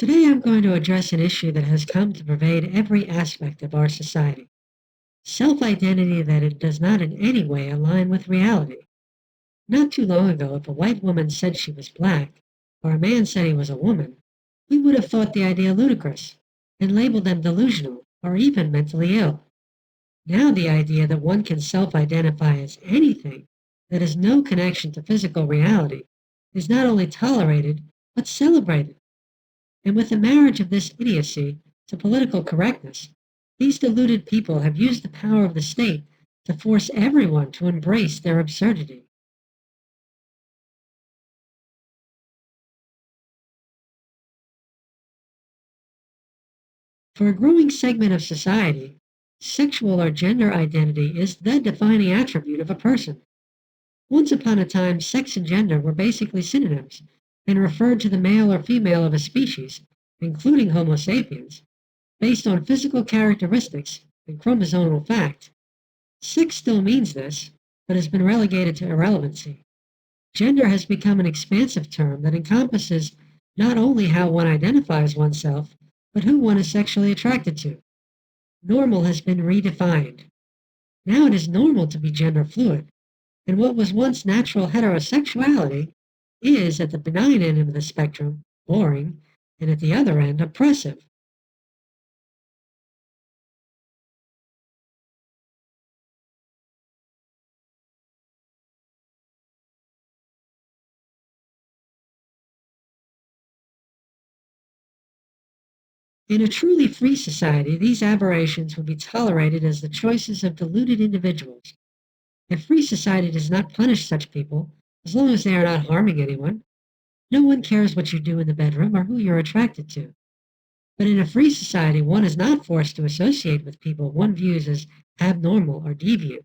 Today I'm going to address an issue that has come to pervade every aspect of our society. Self-identity that it does not in any way align with reality. Not too long ago, if a white woman said she was black, or a man said he was a woman, we would have thought the idea ludicrous and labeled them delusional or even mentally ill. Now the idea that one can self-identify as anything that has no connection to physical reality is not only tolerated, but celebrated. And with the marriage of this idiocy to political correctness, these deluded people have used the power of the state to force everyone to embrace their absurdity. For a growing segment of society, sexual or gender identity is the defining attribute of a person. Once upon a time, sex and gender were basically synonyms and referred to the male or female of a species, including Homo sapiens, based on physical characteristics and chromosomal fact. Sex still means this, but has been relegated to irrelevancy. Gender has become an expansive term that encompasses not only how one identifies oneself, but who one is sexually attracted to. Normal has been redefined. Now it is normal to be gender fluid, and what was once natural heterosexuality is, at the benign end of the spectrum, boring, and at the other end, oppressive. In a truly free society, these aberrations would be tolerated as the choices of deluded individuals. A free society does not punish such people as long as they are not harming anyone. No one cares what you do in the bedroom or who you're attracted to. But in a free society, one is not forced to associate with people one views as abnormal or deviant.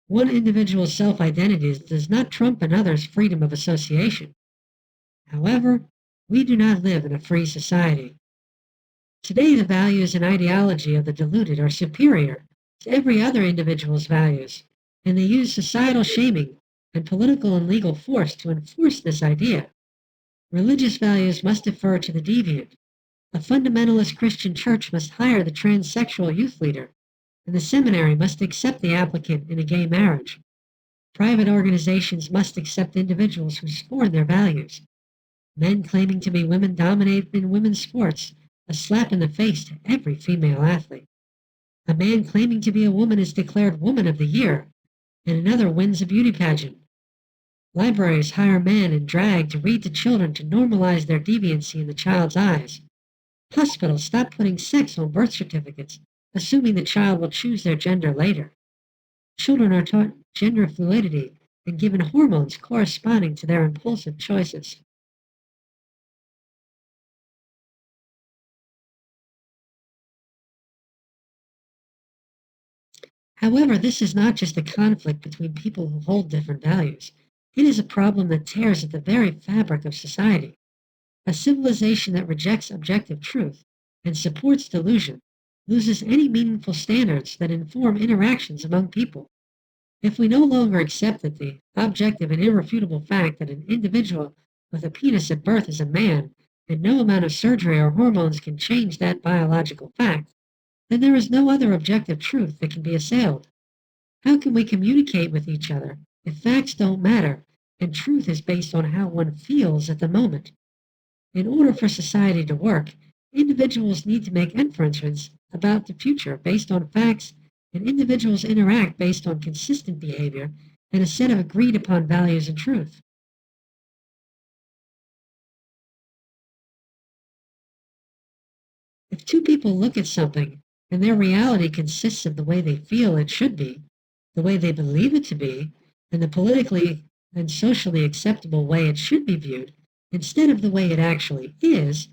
One individual's self identity does not trump another's freedom of association. However, we do not live in a free society. Today, the values and ideology of the deluded are superior to every other individual's values, and they use societal shaming and political and legal force to enforce this idea. Religious values must defer to the deviant. A fundamentalist Christian church must hire the transsexual youth leader, and the seminary must accept the applicant in a gay marriage. Private organizations must accept individuals who scorn their values. Men claiming to be women dominate in women's sports, a slap in the face to every female athlete. A man claiming to be a woman is declared Woman of the Year, and another wins a beauty pageant. Libraries hire men in drag to read to children to normalize their deviancy in the child's eyes. Hospitals stop putting sex on birth certificates, assuming the child will choose their gender later. Children are taught gender fluidity and given hormones corresponding to their impulsive choices. However, this is not just a conflict between people who hold different values. It is a problem that tears at the very fabric of society. A civilization that rejects objective truth and supports delusion loses any meaningful standards that inform interactions among people. If we no longer accept that the objective and irrefutable fact that an individual with a penis at birth is a man, and no amount of surgery or hormones can change that biological fact, then there is no other objective truth that can be assailed. How can we communicate with each other if facts don't matter and truth is based on how one feels at the moment? In order for society to work, individuals need to make inferences about the future based on facts, and individuals interact based on consistent behavior and a set of agreed upon values and truth. If two people look at something and their reality consists of the way they feel it should be, the way they believe it to be, and the politically and socially acceptable way it should be viewed, instead of the way it actually is,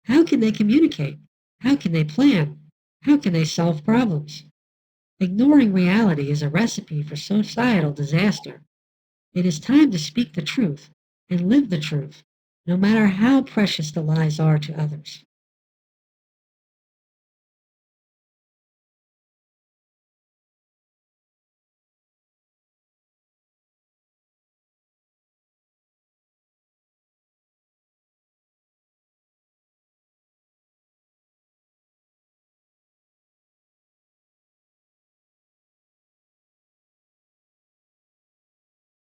how can they communicate? How can they plan? How can they solve problems? Ignoring reality is a recipe for societal disaster. It is time to speak the truth and live the truth, no matter how precious the lies are to others.